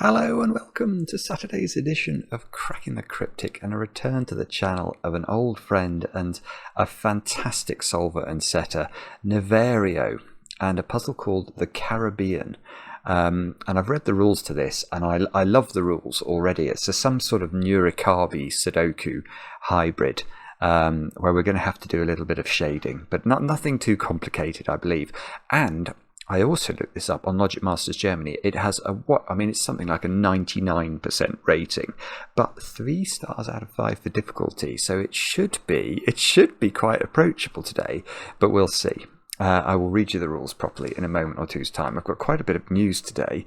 Hello and welcome to Saturday's edition of Cracking the Cryptic, and a return to the channel of an old friend and a fantastic solver and setter, Niverio, and a puzzle called the Caribbean. And I've read the rules to this, and I love the rules already. It's some sort of Nurikabi Sudoku hybrid, where we're going to have to do a little bit of shading, but nothing too complicated, I believe. And I also looked this up on Logic Masters Germany. It has it's something like a 99% rating, but 3 stars out of 5 for difficulty. So it should be quite approachable today, but we'll see. I will read you the rules properly in a moment or two's time. I've got quite a bit of news today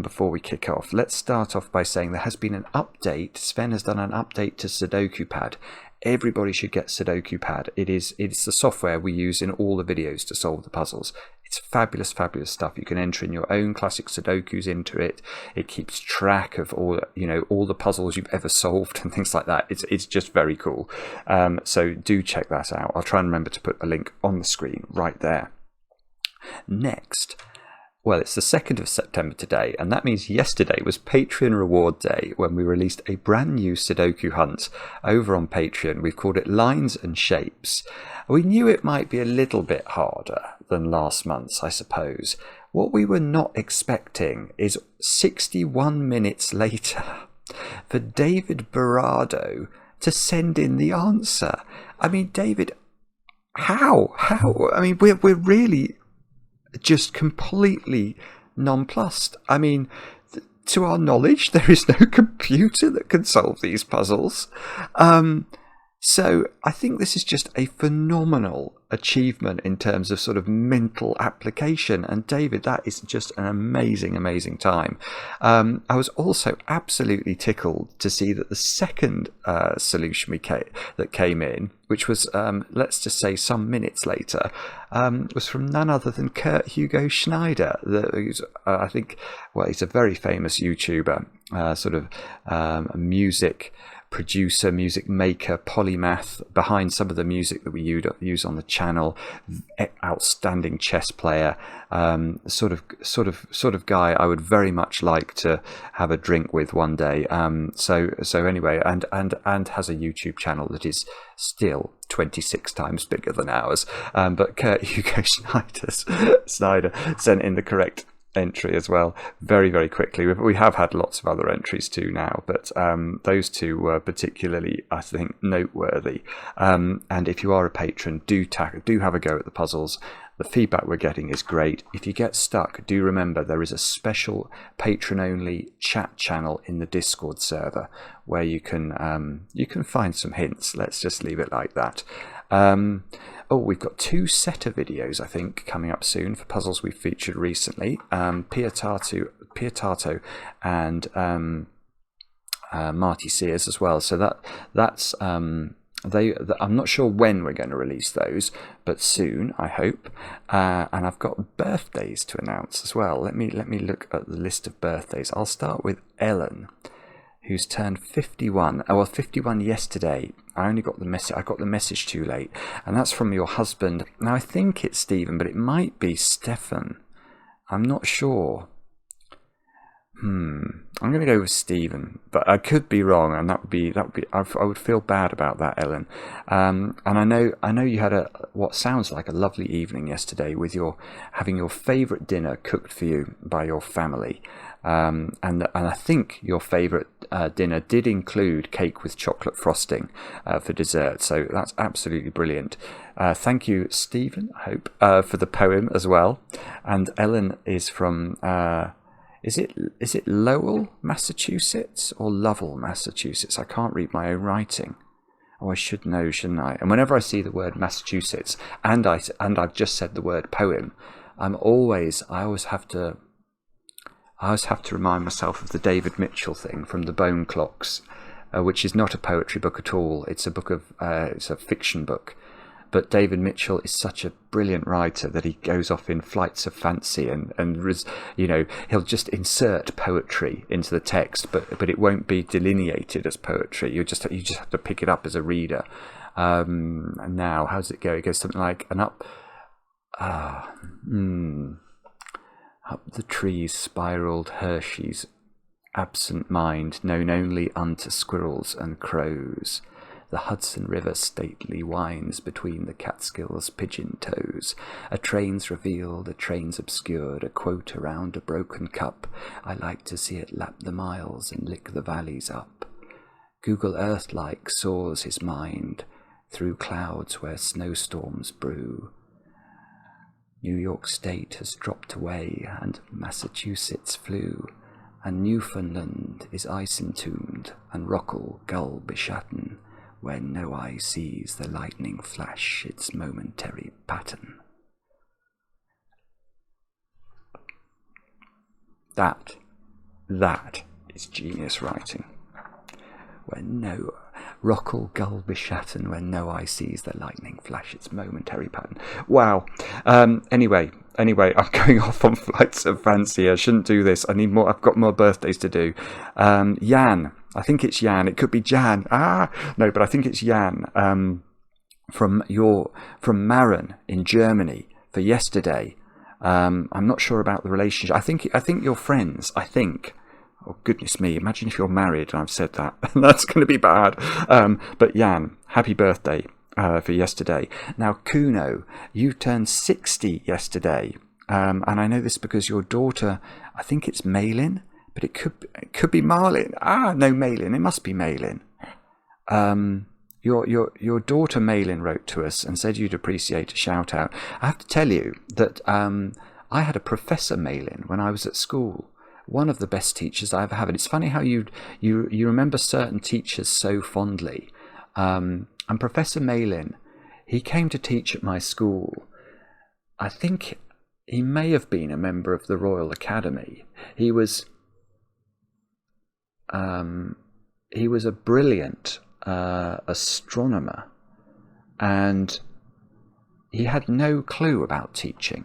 before we kick off. Let's start off by saying there has been an update. Sven has done an update to SudokuPad. Everybody should get SudokuPad. It's the software we use in all the videos to solve the puzzles. It's fabulous stuff. You can enter in your own classic Sudokus into it. It keeps track of all the puzzles you've ever solved and things like that. It's just very cool. So do check that out. I'll try and remember to put a link on the screen right there. Next, well, it's the 2nd of September today, and that means yesterday was Patreon Reward Day, when we released a brand new Sudoku hunt over on Patreon. We've called it Lines and Shapes. We knew it might be a little bit harder than last month's, I suppose. What we were not expecting is 61 minutes later for David Berardo to send in the answer. I mean, David, how? I mean, we're really just completely nonplussed. I mean, to our knowledge, there is no computer that can solve these puzzles. So I think this is just a phenomenal achievement in terms of sort of mental application. And David, that is just an amazing time. I was also absolutely tickled to see that the second solution that came in, which was, let's just say some minutes later, was from none other than Kurt Hugo Schneider. I think, well, he's a very famous YouTuber, a music producer, music maker, polymath behind some of the music that we use on the channel. Outstanding chess player, sort of guy I would very much like to have a drink with one day. So anyway, and has a YouTube channel that is still 26 times bigger than ours. But Kurt Hugo Snyder sent in the correct entry as well, very quickly. We have had lots of other entries too now, but those two were particularly, I think, noteworthy. And if you are a patron, do have a go at the puzzles. The feedback we're getting is great. If you get stuck, do remember there is a special patron-only chat channel in the Discord server where you can find some hints. Let's just leave it like that. We've got 2 setter videos, I think, coming up soon for puzzles we've featured recently. Piatato and Marty Sears as well. So that's I'm not sure when we're going to release those, but soon, I hope. And I've got birthdays to announce as well. Let me look at the list of birthdays. I'll start with Ellen, who's turned 51. Oh, well, 51 yesterday. I got the message too late, and that's from your husband. Now I think it's Stephen, but it might be Stefan. I'm not sure. I'm going to go with Stephen, but I could be wrong, and that would be. I would feel bad about that, Ellen. And I know you had what sounds like a lovely evening yesterday with having your favourite dinner cooked for you by your family. And I think your favourite dinner did include cake with chocolate frosting for dessert. So that's absolutely brilliant. Thank you, Stephen, I hope, for the poem as well. And Ellen is from. Is it Lowell, Massachusetts, or Lovell, Massachusetts? I can't read my own writing. Oh, I should know, shouldn't I? And whenever I see the word Massachusetts, and I've just said the word poem, I always have to remind myself of the David Mitchell thing from the Bone Clocks, which is not a poetry book at all. It's it's a fiction book. But David Mitchell is such a brilliant writer that he goes off in flights of fancy and he'll just insert poetry into the text, but it won't be delineated as poetry. You just have to pick it up as a reader. And now, how does it go? It goes something like up the trees spiraled Hershey's absent mind known only unto squirrels and crows. The Hudson River stately winds between the Catskills' pigeon toes. A train's revealed, a train's obscured, a quote around a broken cup. I like to see it lap the miles and lick the valleys up. Google Earth-like soars his mind through clouds where snowstorms brew. New York State has dropped away and Massachusetts flew, and Newfoundland is ice-entombed and Rockall gull beshatten, where no eye sees the lightning flash its momentary pattern. That is genius writing. When no Rockall gull beshatten, when no eye sees the lightning flash its momentary pattern. Wow. Anyway, I'm going off on flights of fancy. I shouldn't do this. I need more. I've got more birthdays to do. Jan. I think it's Jan. It could be Jan. No, but I think it's Jan. From Maren in Germany for yesterday. I'm not sure about the relationship. I think you're friends. I think. Oh, goodness me. Imagine if you're married and I've said that. That's going to be bad. But Jan, happy birthday for yesterday. Now, Kuno, you turned 60 yesterday. And I know this because your daughter, I think it's Malin, but it could be Marlin. No, Malin. It must be Malin. Your daughter Malin wrote to us and said you'd appreciate a shout out. I have to tell you that I had a Professor Malin when I was at school. One of the best teachers I ever had. And it's funny how you remember certain teachers so fondly. And Professor Malin, he came to teach at my school. I think he may have been a member of the Royal Academy. He was a brilliant astronomer, and he had no clue about teaching.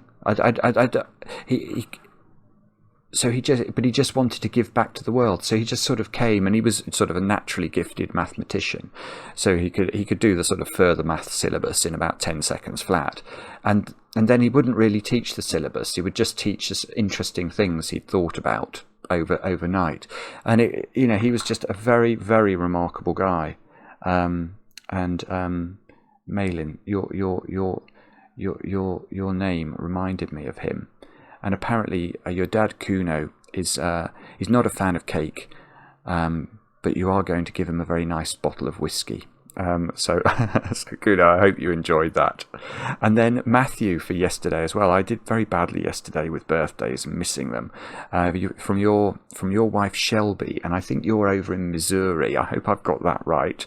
He just wanted to give back to the world. So he just sort of came, and he was sort of a naturally gifted mathematician. So he could do the sort of further math syllabus in about 10 seconds flat. And then he wouldn't really teach the syllabus. He would just teach us interesting things he'd thought about overnight. And he was just a very, very remarkable guy. Malin, your name reminded me of him. And apparently your dad Kuno he's not a fan of cake, but you are going to give him a very nice bottle of whiskey. So Kuno, I hope you enjoyed that. And then Matthew for yesterday as well. I did very badly yesterday with birthdays and missing them. From your wife Shelby, and I think you're over in Missouri. I hope I've got that right.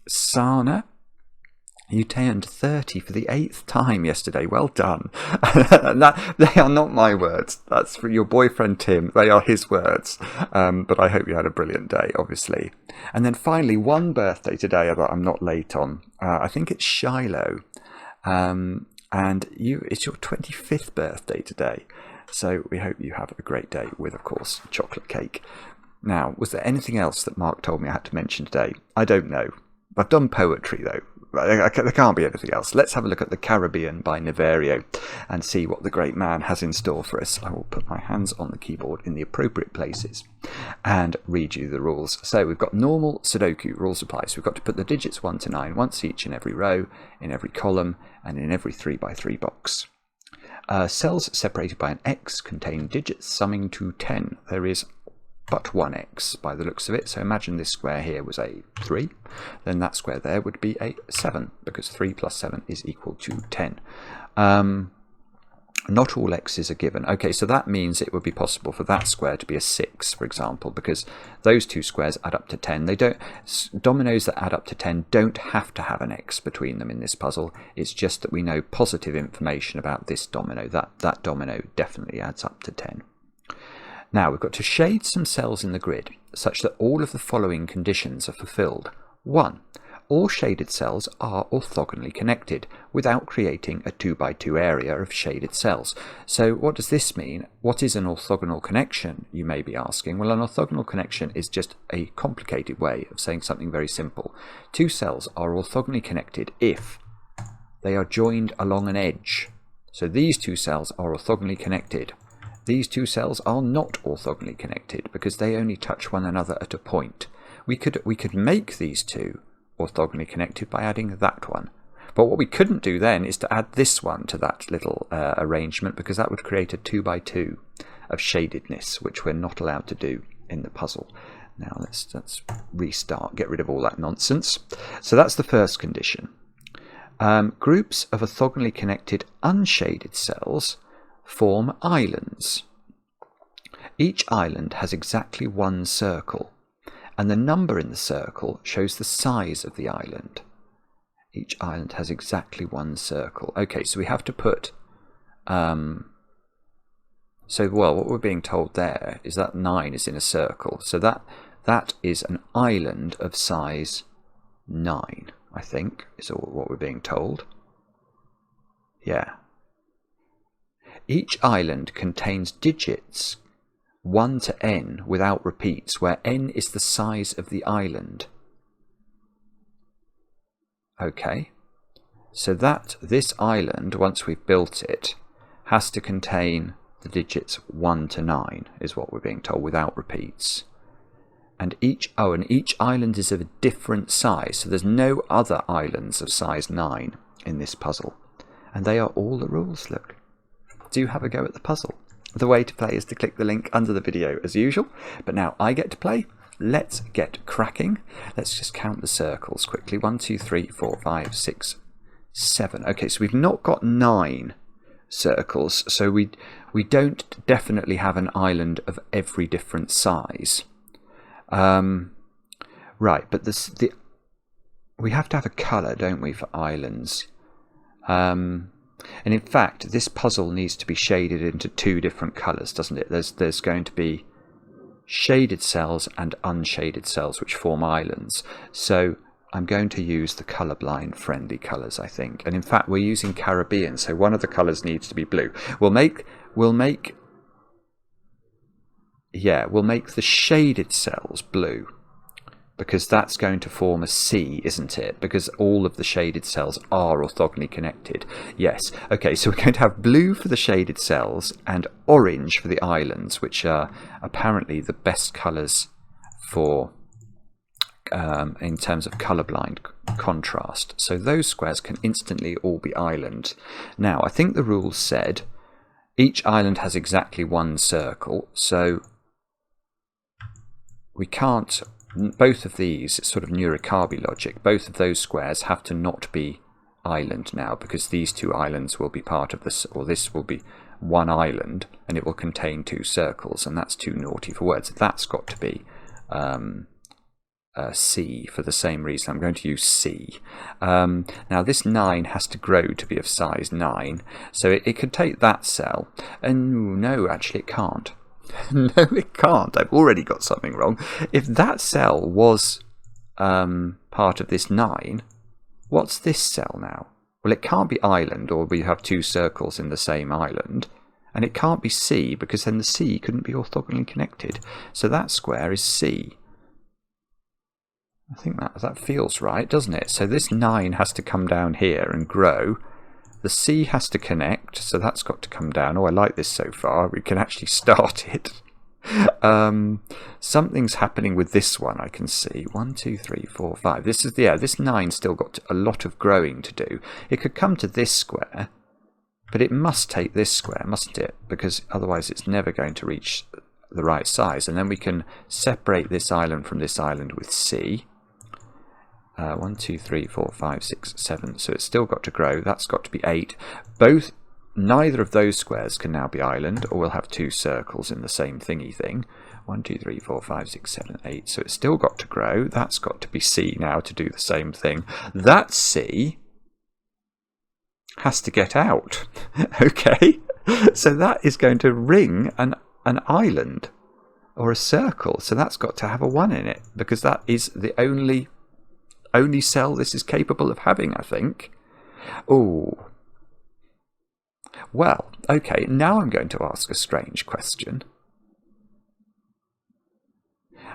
Sana, you turned 30 for the 8th time yesterday. Well done. They are not my words. That's for your boyfriend Tim. They are his words. But I hope you had a brilliant day, obviously. And then finally, one birthday today that I'm not late on. I think it's Shiloh. And it's your 25th birthday today. So we hope you have a great day with, of course, chocolate cake. Now, was there anything else that Mark told me I had to mention today? I don't know. I've done poetry, though. There can't be anything else. Let's have a look at The Caribbean by Niverio and see what the great man has in store for us. I will put my hands on the keyboard in the appropriate places and read you the rules. So we've got normal Sudoku rules apply. So we've got to put the digits 1 to 9 once each in every row, in every column, and in every 3x3 box. Cells separated by an X contain digits summing to 10. There is but one X by the looks of it. So imagine this square here was a 3, then that square there would be a 7, because 3 plus 7 is equal to 10. Not all X's are given. Okay, so that means it would be possible for that square to be a 6, for example, because those two squares add up to 10. Dominoes that add up to 10 don't have to have an X between them in this puzzle. It's just that we know positive information about this domino. That domino definitely adds up to 10. Now we've got to shade some cells in the grid such that all of the following conditions are fulfilled. 1. All shaded cells are orthogonally connected without creating a 2x2 area of shaded cells. So what does this mean? What is an orthogonal connection, you may be asking? Well, an orthogonal connection is just a complicated way of saying something very simple. Two cells are orthogonally connected if they are joined along an edge. So these two cells are orthogonally connected these two cells are not orthogonally connected because they only touch one another at a point. We could make these two orthogonally connected by adding that one. But what we couldn't do then is to add this one to that little arrangement, because that would create a 2 by 2 of shadedness, which we're not allowed to do in the puzzle. Now let's restart, get rid of all that nonsense. So that's the first condition. Groups of orthogonally connected unshaded cells form islands. Each island has exactly one circle, and the number in the circle shows the size of the island. Each island has exactly one circle. Okay, so we have to put... what we're being told there is that 9 is in a circle. So that is an island of size 9, I think, is what we're being told. Yeah. Each island contains digits 1 to n without repeats, where n is the size of the island. Okay, so this island, once we've built it, has to contain the digits 1 to 9, is what we're being told, without repeats. And each island is of a different size, so there's no other islands of size 9 in this puzzle. And they are all the rules, look. Do have a go at the puzzle. The way to play is to click the link under the video as usual, but now I get to play. Let's get cracking. Let's just count the circles quickly. 1, 2, 3, 4, 5, 6, 7. Okay, so we've not got 9 circles, so we don't definitely have an island of every different size. Right, but we have to have a colour, don't we, for islands? And in fact, this puzzle needs to be shaded into 2 different colours, doesn't it? There's going to be shaded cells and unshaded cells which form islands. So I'm going to use the colourblind friendly colours, I think. And in fact, we're using Caribbean, so one of the colours needs to be blue. We'll make the shaded cells blue, because that's going to form a C, isn't it? Because all of the shaded cells are orthogonally connected. Yes. Okay, so we're going to have blue for the shaded cells and orange for the islands, which are apparently the best colours for in terms of colourblind contrast. So those squares can instantly all be island. Now, I think the rules said each island has exactly one circle, so we can't... Both of these, it's sort of Nurikabe logic, both of those squares have to not be island now, because these 2 islands will be part of this, or this will be one island, and it will contain 2 circles, and that's too naughty for words. That's got to be C for the same reason. I'm going to use C. Now this 9 has to grow to be of size 9, so it could take that cell, and no, actually it can't. No, it can't. I've already got something wrong. If that cell was part of this 9, what's this cell now? Well, it can't be island, or we have 2 circles in the same island. And it can't be C, because then the C couldn't be orthogonally connected. So that square is C. I think that feels right, doesn't it? So this 9 has to come down here and grow. The C has to connect, so that's got to come down. Oh, I like this so far. We can actually start it. Something's happening with this one, I can see. 1, 2, 3, 4, 5. This is this 9's still got a lot of growing to do. It could come to this square, but it must take this square, mustn't it? Because otherwise it's never going to reach the right size. And then we can separate this island from this island with C. 1, 2, 3, 4, 5, 6, 7. So it's still got to grow. That's got to be 8. Neither of those squares can now be island, or we'll have 2 circles in the same thingy thing. 1, 2, 3, 4, 5, 6, 7, 8. So it's still got to grow. That's got to be C now to do the same thing. That C has to get out. Okay, so that is going to ring an island or a circle. So that's got to have a 1 in it, because that is the only cell this is capable of having, I think. Oh. Well, okay, now I'm going to ask a strange question.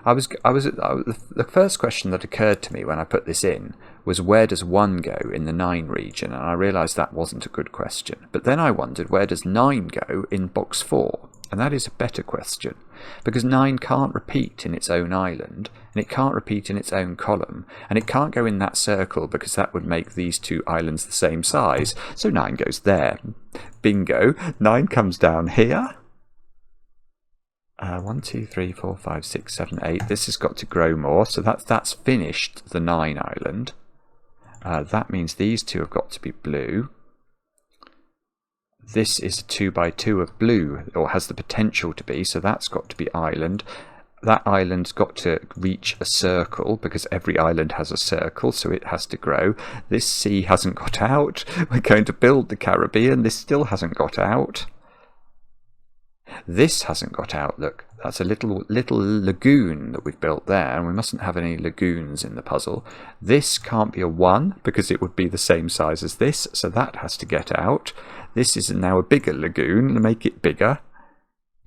The first question that occurred to me when I put this in was, where does 1 go in the 9 region? And I realised that wasn't a good question. But then I wondered, where does 9 go in box 4? And that is a better question, because 9 can't repeat in its own island, and it can't repeat in its own column, and it can't go in that circle because that would make these two islands the same size. So 9 goes there. Bingo. 9 comes down here. 1, 2, 3, 4, 5, 6, 7, 8. This has got to grow more, so that's finished the 9 island. That means these two have got to be blue. This is a 2 by 2 of blue, or has the potential to be, so that's got to be island. That island's got to reach a circle, because every island has a circle, so it has to grow. This sea hasn't got out. We're going to build the Caribbean. This still hasn't got out. This hasn't got out. Look, that's a little lagoon that we've built there, and we mustn't have any lagoons in the puzzle. This can't be a 1 because it would be the same size as this, so that has to get out. This is now a bigger lagoon, make it bigger.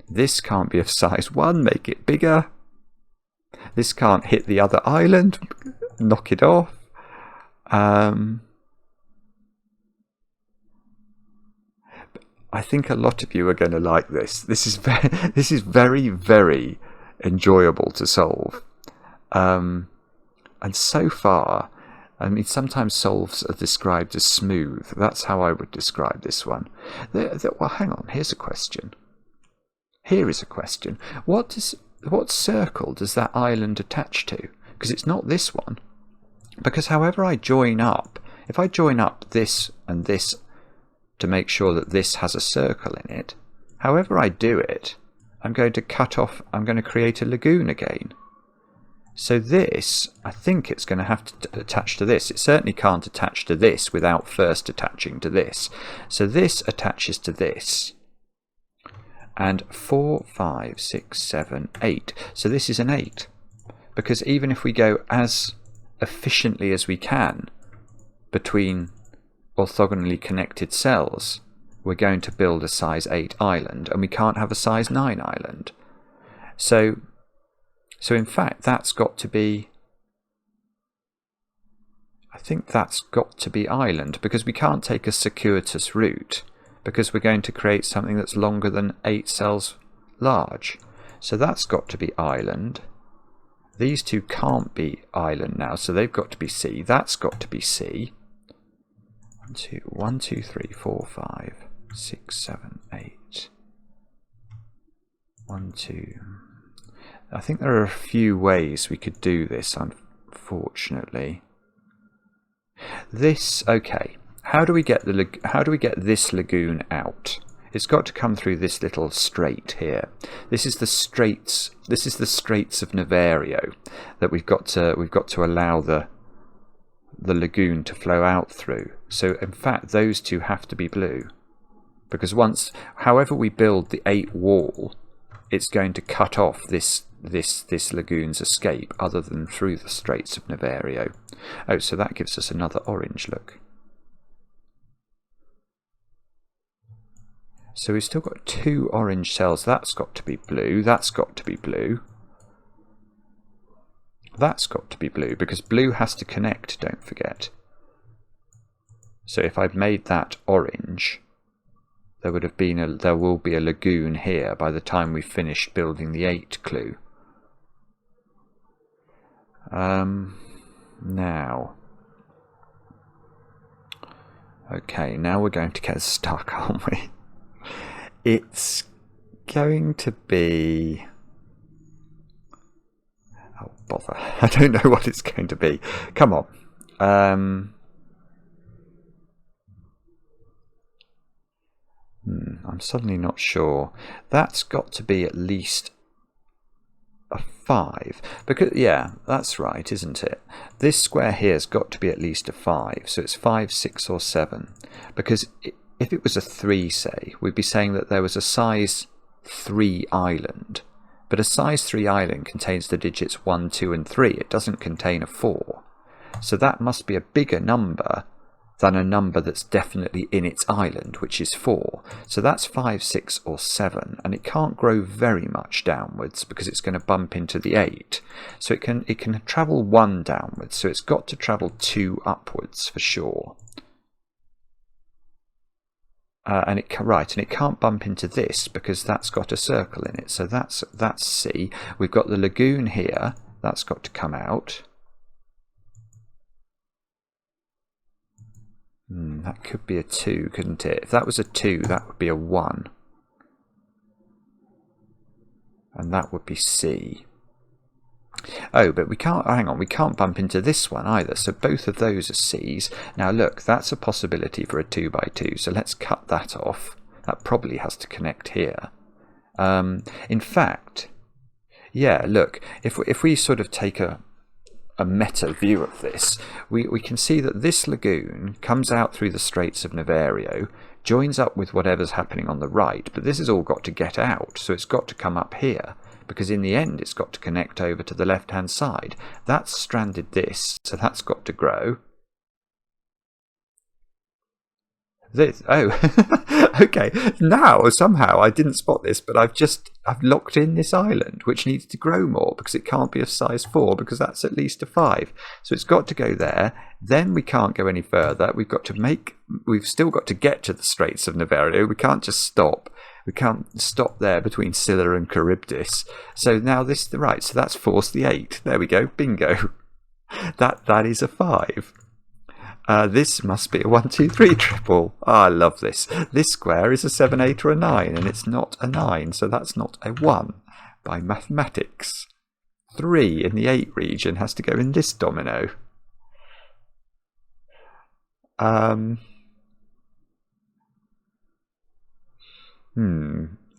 This can't be of size 1, make it bigger. This can't hit the other island, knock it off. I think a lot of you are going to like this. This is very, very enjoyable to solve. And so far, I mean, sometimes solves are described as smooth. That's how I would describe this one. Well, hang on. Here's a question. Here is a question. What circle does that island attach to? Because it's not this one. Because however I join up, if I join up this and this to make sure that this has a circle in it, however I do it, I'm going to cut off, I'm going to create a lagoon again. So this, I think it's going to have to attach to this. It certainly can't attach to this without first attaching to this. So this attaches to this. And 4, 5, 6, 7, 8. So this is an 8. Because even if we go as efficiently as we can between orthogonally connected cells, we're going to build a size 8 island, and we can't have a size 9 island. So in fact, that's got to be, I think that's got to be island, because we can't take a circuitous route, because we're going to create something that's longer than 8 cells large. So that's got to be island. These two can't be island now, so they've got to be C. That's got to be C. 1, 2, 3, 4, 5, 6, 7, 8. 1, 2. I think there are a few ways we could do this, unfortunately. This, okay. How do we get this lagoon out? It's got to come through this little strait here. This is the straits. This is the Straits of Niverio that we've got to allow the lagoon to flow out through. So in fact those two have to be blue, because however we build the 8 wall, it's going to cut off this lagoon's escape other than through the Straits of Niverio. Oh, so that gives us another orange look. So we've still got 2 orange cells. That's got to be blue. That's got to be blue. That's got to be blue, because blue has to connect, don't forget. So if I'd made that orange, there will be a lagoon here by the time we've finished building the 8 clue. Now. Okay, now we're going to get stuck, aren't we? It's going to be... Oh, bother. I don't know what it's going to be. Come on. I'm suddenly not sure. That's got to be at least a 5. Because, yeah, that's right, isn't it? This square here's got to be at least a 5. So it's 5, 6 or 7. Because if it was a 3, say, we'd be saying that there was a size 3 island. But a size 3 island contains the digits 1, 2 and 3. It doesn't contain a 4. So that must be a bigger number than a number that's definitely in its island, which is 4. So that's 5, 6 or 7, and it can't grow very much downwards because it's going to bump into the 8. So it can travel 1 downwards, so it's got to travel 2 upwards for sure. and it can't bump into this because that's got a circle in it. So that's C. We've got the lagoon here. That's got to come out. That could be a 2, couldn't it? If that was a 2, that would be a 1. And that would be C. Oh, but we can't, hang on, we can't bump into this one either. So both of those are C's. Now look, that's a possibility for a 2 by 2. So let's cut that off. That probably has to connect here. In fact, yeah, look, if we sort of take a meta view of this, we can see that this lagoon comes out through the Straits of Niverio, joins up with whatever's happening on the right, but this has all got to get out, so it's got to come up here, because in the end it's got to connect over to the left-hand side. That's stranded this, so that's got to grow. This, oh, okay, now somehow I didn't spot this, but I've locked in this island, which needs to grow more because it can't be of size 4 because that's at least a 5. So it's got to go there. Then we can't go any further. We've still got to get to the Straits of Niverio. We can't just stop. We can't stop there between Scylla and Charybdis. So now right, so that's forced the 8. There we go, bingo. That is a 5. This must be a 1, 2, 3 triple. I love this. This square is a 7, 8 or a 9, and it's not a 9, so that's not a 1 by mathematics. 3 in the 8 region has to go in this domino.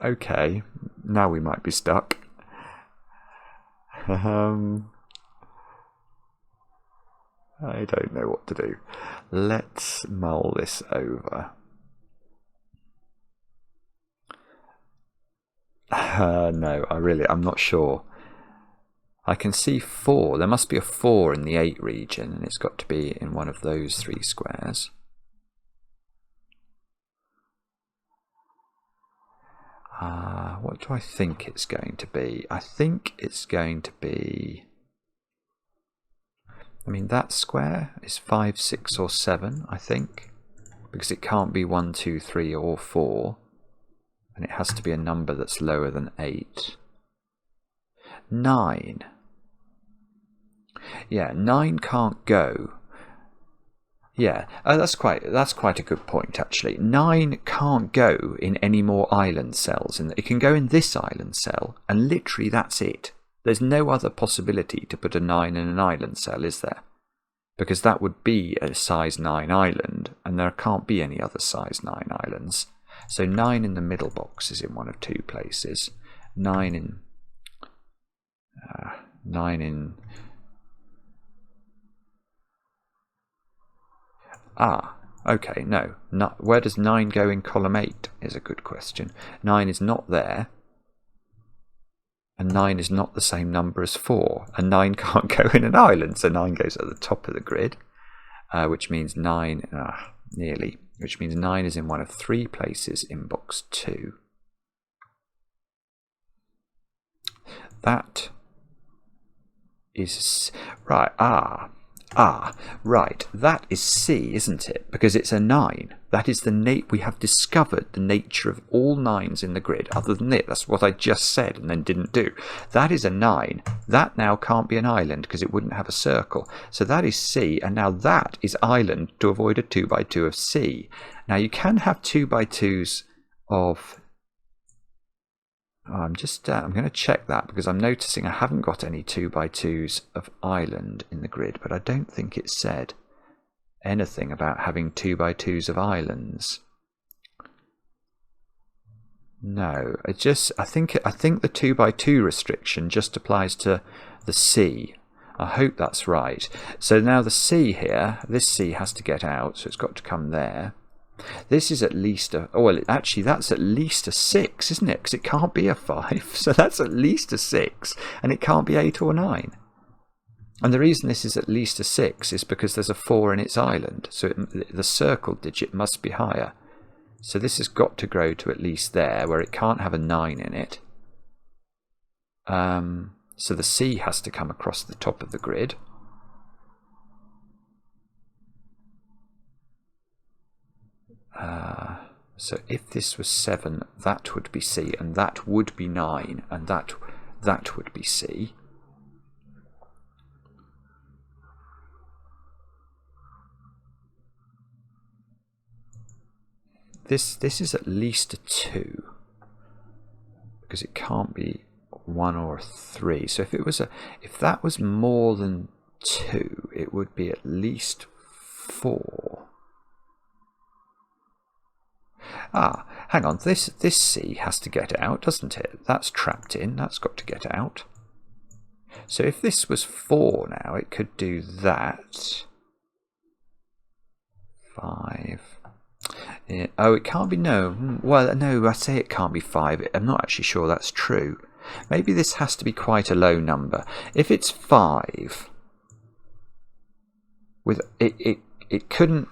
Okay, now we might be stuck. I don't know what to do. Let's mull this over. No, I'm not sure. I can see 4. There must be a 4 in the 8 region, and it's got to be in one of those 3 squares. What do I think it's going to be? I think it's going to be... I mean, that square is 5, 6 or 7, I think, because it can't be 1, 2, 3 or 4, and it has to be a number that's lower than 8. 9. Yeah, 9 can't go. Yeah, that's quite a good point, actually. 9 can't go in any more island cells. It can go in this island cell, and literally that's it. There's no other possibility to put a 9 in an island cell, is there? Because that would be a size 9 island, and there can't be any other size 9 islands. So 9 in the middle box is in one of 2 places. 9 in... okay, no. Where does 9 go in column 8 is a good question. 9 is not there. And 9 is not the same number as 4. And 9 can't go in an island, so 9 goes at the top of the grid, which means 9, nearly, which means 9 is in one of 3 places in box 2. That is, right, right, that is C, isn't it? Because it's a 9. That is we have discovered the nature of all 9s in the grid, other than it. That's what I just said and then didn't do. That is a 9. That now can't be an island because it wouldn't have a circle. So that is C, and now that is island to avoid a 2 by 2 of C. Now you can have 2 by 2s of... I'm going to check that because I'm noticing I haven't got any 2 by 2s of island in the grid, but I don't think it said anything about having 2 by 2s of islands. No, I think the 2 by 2 restriction just applies to the C. I hope that's right. So now the C here, this C has to get out, so it's got to come there. This is at least a... Oh, well, actually, that's at least a 6, isn't it? Because it can't be a 5. So that's at least a 6. And it can't be 8 or 9. And the reason this is at least a 6 is because there's a 4 in its island. So the circle digit must be higher. So this has got to grow to at least there, where it can't have a 9 in it. So the C has to come across the top of the grid. So if this was 7, that would be C, and that would be 9, and that would be C. This is at least a 2, because it can't be 1 or a 3. So if that was more than 2, it would be at least 4. Ah, hang on, this C has to get out, doesn't it? That's trapped in, that's got to get out. So if this was 4 now, it could do that. 5. Yeah. Oh, it can't be, no. Well, no, I say it can't be 5. I'm not actually sure that's true. Maybe this has to be quite a low number. If it's 5, with it couldn't.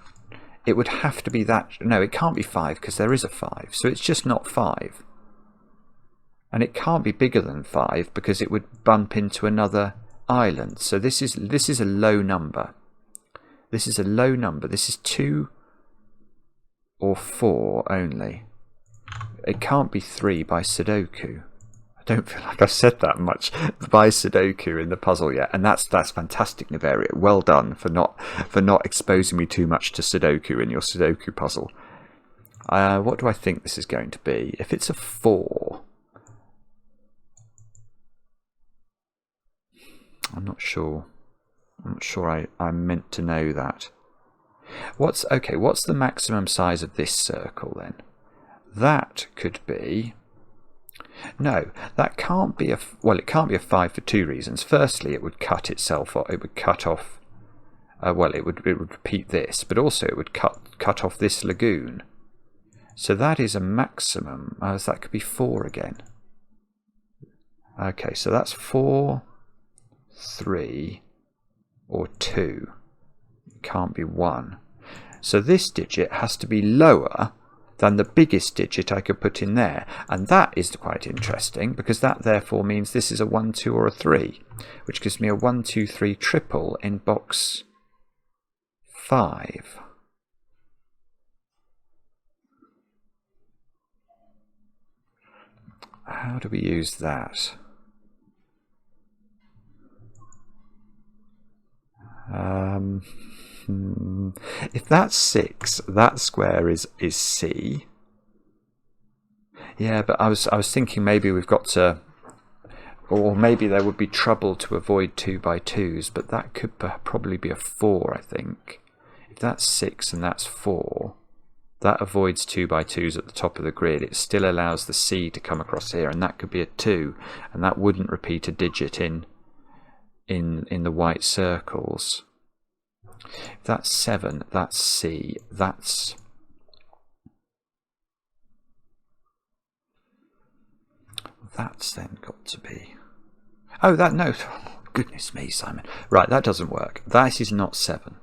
It would have to be that. No, it can't be 5 because there is a 5. So it's just not 5. And it can't be bigger than 5 because it would bump into another island. So this is a low number. This is a low number. This is 2 or 4 only. It can't be 3 by Sudoku. I don't feel like I've said that much by Sudoku in the puzzle yet, and that's fantastic, Niverio. Well done for not exposing me too much to Sudoku in your Sudoku puzzle. What do I think this is going to be? If it's a 4, I'm not sure. I'm not sure I'm meant to know that. What's the maximum size of this circle then? That could be. No, that can't be a. Well, it can't be a 5 for 2 reasons. Firstly, it would cut itself off. It would cut off. Well, it would repeat this, but also it would cut off this lagoon. So that is a maximum. So that could be 4 again. Okay, so that's 4, 3, or 2. It can't be 1. So this digit has to be lower than the biggest digit I could put in there. And that is quite interesting, because that therefore means this is a 1, 2, or a 3, which gives me a 1, 2, 3 triple in box 5. How do we use that? If that's 6, that square is C. Yeah, but I was thinking maybe we've got to, or maybe there would be trouble to avoid 2 by 2s, but that could probably be a 4, I think. If that's 6 and that's 4, that avoids 2 by 2s at the top of the grid. It still allows the C to come across here, and that could be a 2, and that wouldn't repeat a digit in the white circles. If that's 7, that's C, that's then got to be. Oh, that no, goodness me, Simon. Right, that doesn't work. That is not 7,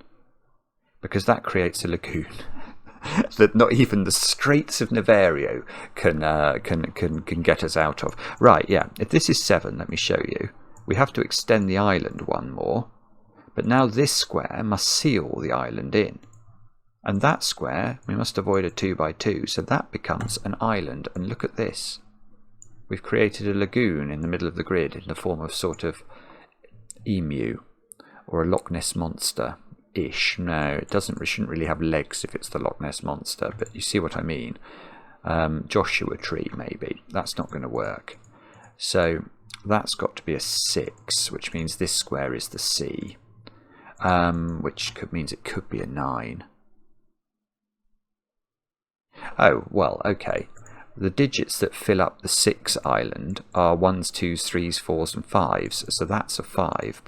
because that creates a lagoon that not even the Straits of Niverio can get us out of. Right, yeah. If this is 7, let me show you. We have to extend the island one more. But now this square must seal the island in. And that square, we must avoid a 2 by 2, so that becomes an island. And look at this. We've created a lagoon in the middle of the grid in the form of sort of emu or a Loch Ness monster-ish. No, it shouldn't really have legs if it's the Loch Ness monster, but you see what I mean. Joshua tree, maybe. That's not going to work. So that's got to be a 6, which means this square is the C. Which means it could be a 9. Oh, well, okay. The digits that fill up the 6 island are 1s, 2s, 3s, 4s, and 5s. So that's a 5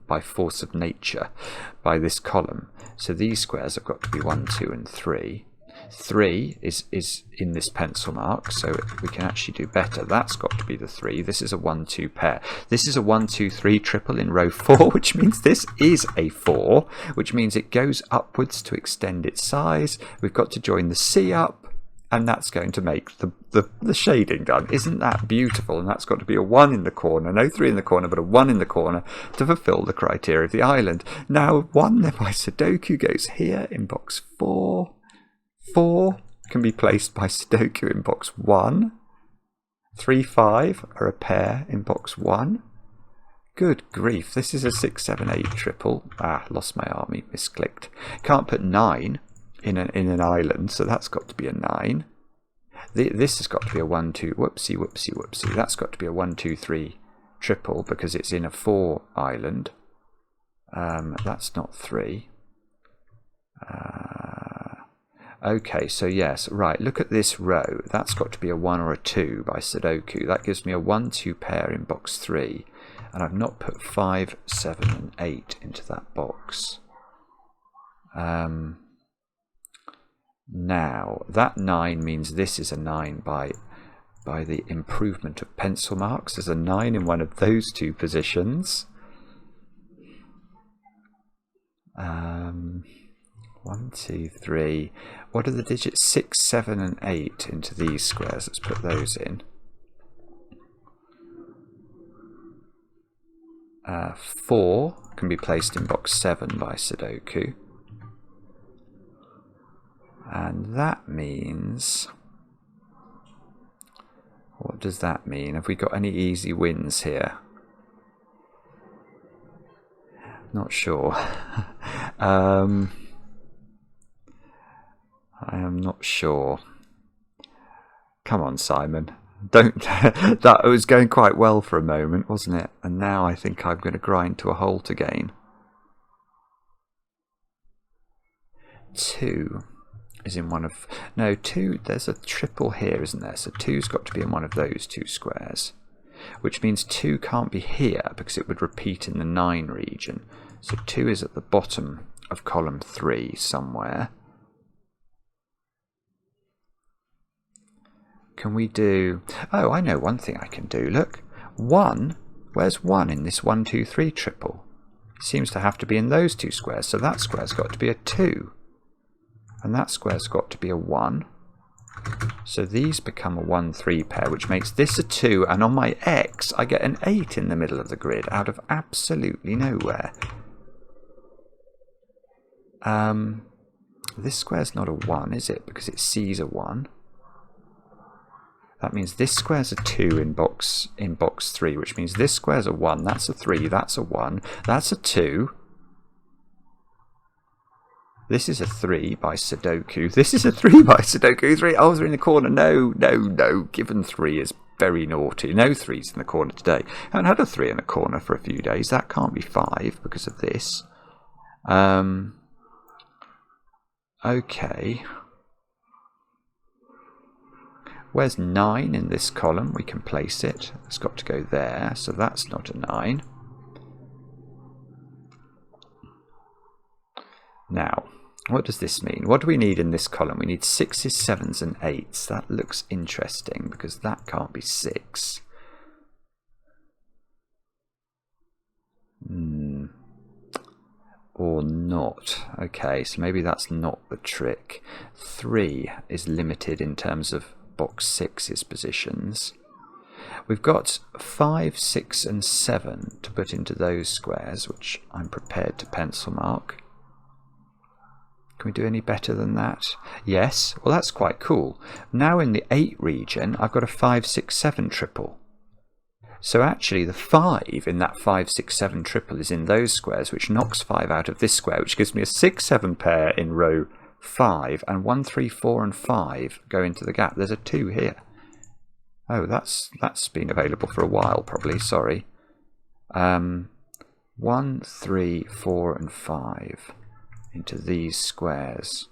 by force of nature, by this column. So these squares have got to be 1, 2, and 3. 3 is in this pencil mark, so we can actually do better. That's got to be the 3. This is a 1, 2 pair. This is a 1, 2, 3 triple in row 4, which means this is a 4, which means it goes upwards to extend its size. We've got to join the C up, and that's going to make the shading done. Isn't that beautiful? And that's got to be a 1 in the corner. No 3 in the corner, but a 1 in the corner to fulfill the criteria of the island. Now, 1 by Sudoku goes here in box 4. 4, can be placed by Sudoku in box 1. 3, 5 are a pair in box 1. Good grief, this is a 6, 7, 8 triple. Ah, lost my army, misclicked. Can't put 9 in an island, so that's got to be a 9. This has got to be a 1, 2, whoopsie, whoopsie, whoopsie. That's got to be a 1, 2, 3 triple because it's in a 4 island. That's not 3. Okay, so yes, right, look at this row. That's got to be a 1 or a 2 by Sudoku. That gives me a 1, 2 pair in box 3. And I've not put 5, 7 and 8 into that box. Now, that 9 means this is a 9 by the improvement of pencil marks. There's a 9 in one of those two positions. 1, 2, 3. What are the digits? 6, 7 and 8 into these squares. Let's put those in. 4 can be placed in box 7 by Sudoku. And that means... what does that mean? Have we got any easy wins here? Not sure. I am not sure. Come on, Simon. Don't. That was going quite well for a moment, wasn't it? And now I think I'm going to grind to a halt again. 2 is in one of... no, 2, there's a triple here, isn't there? So 2's got to be in one of those two squares. Which means 2 can't be here because it would repeat in the 9 region. So 2 is at the bottom of column 3 somewhere. Can we do... oh, I know one thing I can do. Look, 1. Where's 1 in this 1, 2, 3 triple? It seems to have to be in those two squares. So that square's got to be a 2. And that square's got to be a 1. So these become a 1, 3 pair, which makes this a 2. And on my X, I get an 8 in the middle of the grid out of absolutely nowhere. This square's not a 1, is it? Because it sees a 1. That means this square's a 2 in box 3, which means this square's a 1, that's a 3, that's a 1, that's a 2. This is a 3 by Sudoku. This is a 3 by Sudoku. 3. Oh, they're in the corner. No, no, no. Given 3 is very naughty. No 3's in the corner today. I haven't had a 3 in the corner for a few days. That can't be 5 because of this. Okay. Where's 9 in this column? We can place it. It's got to go there, so that's not a 9. Now, what does this mean? What do we need in this column? We need 6s, 7s and 8s. That looks interesting because that can't be 6. Or not. Okay, so maybe that's not the trick. 3 is limited in terms of box 6's positions. We've got 5, 6 and 7 to put into those squares, which I'm prepared to pencil mark. Can we do any better than that? Yes. Well, that's quite cool. Now in the 8 region, I've got a 5, 6, 7 triple. So actually the 5 in that 5, 6, 7 triple is in those squares, which knocks 5 out of this square, which gives me a 6, 7 pair in row 5, and 1, 3, 4 and 5 go into the gap. There's a 2 here. Oh, that's been available for a while, probably. Sorry. 1, 3, 4 and 5 into these squares.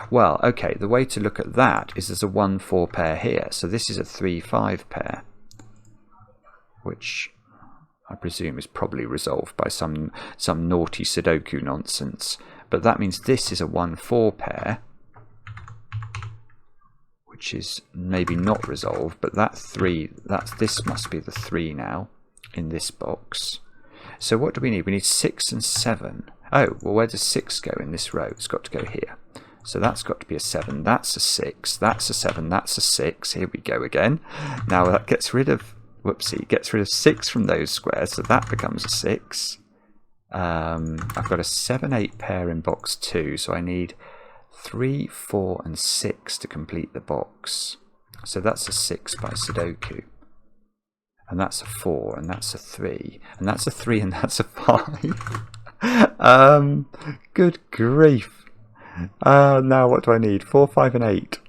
Well, okay, the way to look at that is there's a 1, 4 pair here. So this is a 3, 5 pair, which I presume is probably resolved by some naughty Sudoku nonsense. But that means this is a 1, 4 pair, which is maybe not resolved, but that 3, this must be the 3 now in this box. So what do we need? We need 6 and 7. Oh, well, where does 6 go in this row? It's got to go here. So that's got to be a 7. That's a 6. That's a 7. That's a 6. Here we go again. Now that gets rid of, whoopsie, gets rid of 6 from those squares, so that becomes a 6. I've got a 7, 8 pair in box 2, so I need 3, 4 and 6 to complete the box. So that's a 6 by Sudoku. And that's a 4, and that's a 3, and that's a 3, and that's a 5. Good grief. Now what do I need? 4, 5 and 8.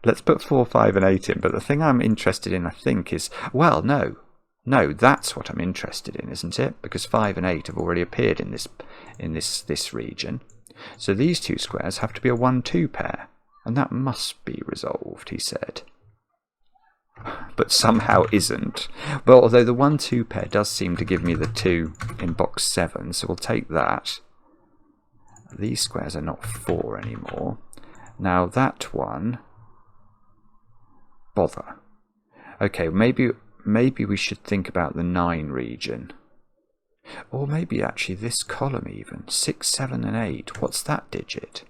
Let's put 4, 5 and 8 in, but the thing I'm interested in, I think, is... Well, no, that's what I'm interested in, isn't it? Because 5 and 8 have already appeared in this region. So these two squares have to be a 1-2 pair, and that must be resolved, he said. But somehow isn't. Well, although the 1-2 pair does seem to give me the 2 in box 7, so we'll take that. These squares are not 4 anymore. Now that one... Bother. Okay, maybe we should think about the 9 region. Or maybe actually this column even. 6, 7 and 8. What's that digit?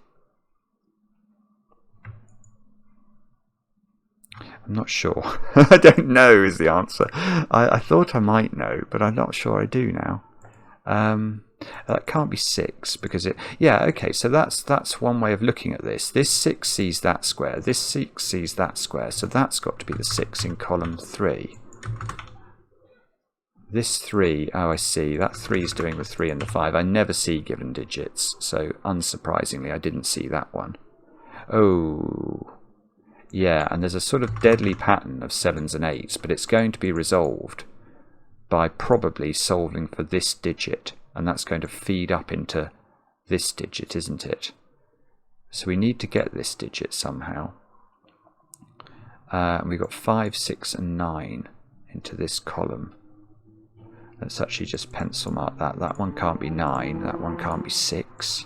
I'm not sure. I don't know is the answer. I thought I might know, but I'm not sure I do now. That can't be 6 because it... Yeah, okay, so that's one way of looking at this. This 6 sees that square. This 6 sees that square. So that's got to be the 6 in column 3. This 3, oh, I see. That 3 is doing the 3 and the 5. I never see given digits, so unsurprisingly, I didn't see that one. Oh... Yeah, and there's a sort of deadly pattern of 7s and 8s, but it's going to be resolved by probably solving for this digit, and that's going to feed up into this digit, isn't it? So we need to get this digit somehow. And we've got 5, 6 and 9 into this column. Let's actually just pencil mark that. That one can't be 9, that one can't be 6.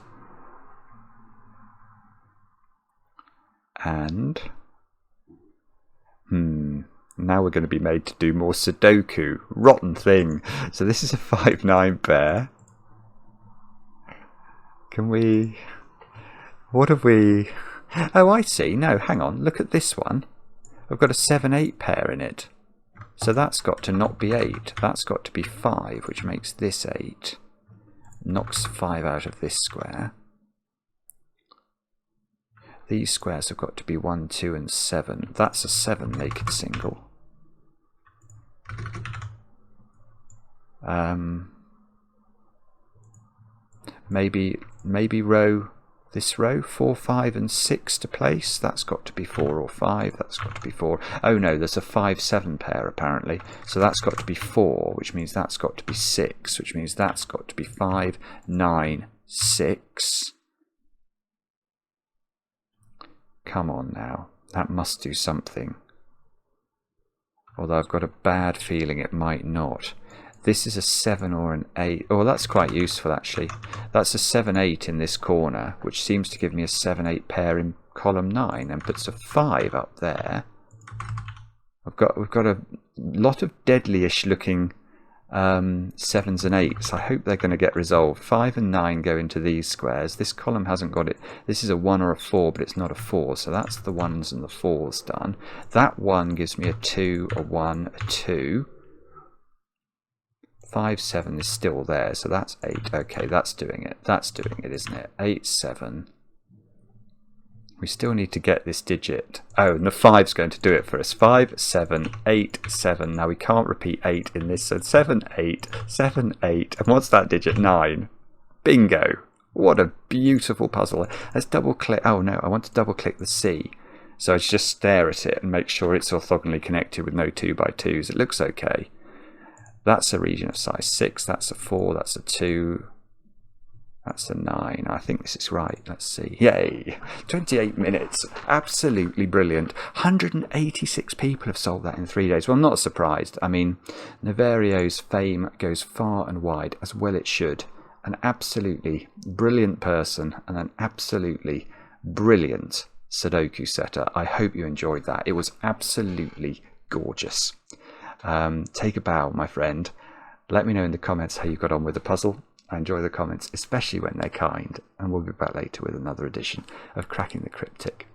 And... now we're going to be made to do more Sudoku. Rotten thing. So this is a 5-9 pair. Can we... What have we... Oh, I see. No, hang on. Look at this one. I've got a 7-8 pair in it. So that's got to not be 8. That's got to be 5, which makes this 8. Knocks 5 out of this square. These squares have got to be 1, 2 and 7. That's a 7 naked single. Maybe row, this row, 4, 5 and 6 to place. That's got to be 4 or 5. That's got to be 4. Oh no, there's a 5, 7 pair apparently. So that's got to be 4, which means that's got to be 6, which means that's got to be 5, 9, 6. Come on now, that must do something. Although I've got a bad feeling it might not. This is a 7 or an 8. Oh, that's quite useful actually. That's a 7-8 in this corner, which seems to give me a 7-8 pair in column 9 and puts a 5 up there. We've got a lot of deadly-ish looking 7s and 8s. I hope they're going to get resolved. 5 and 9 go into these squares. This column hasn't got it. This is a 1 or a 4, but it's not a 4, so that's the 1s and the 4s done. That 1 gives me a 2, a 1, a 2. 5, 7 is still there, so that's 8. Okay, that's doing it. That's doing it, isn't it? 8, 7. We still need to get this digit. Oh, and the 5's going to do it for us. 5, 7, 8, 7. Now we can't repeat 8 in this. So 7, 8, 7, 8. And what's that digit? 9. Bingo. What a beautiful puzzle. Let's double click. Oh no, I want to double click the C. So I just stare at it and make sure it's orthogonally connected with no 2x2s. It looks okay. That's a region of size 6. That's a 4. That's a 2. That's a 9. I think this is right. Let's see. Yay! 28 minutes. Absolutely brilliant. 186 people have solved that in 3 days. Well, I'm not surprised. I mean, Niverio's fame goes far and wide, as well it should. An absolutely brilliant person and an absolutely brilliant Sudoku setter. I hope you enjoyed that. It was absolutely gorgeous. Take a bow, my friend. Let me know in the comments how you got on with the puzzle. I enjoy the comments, especially when they're kind, and we'll be back later with another edition of Cracking the Cryptic.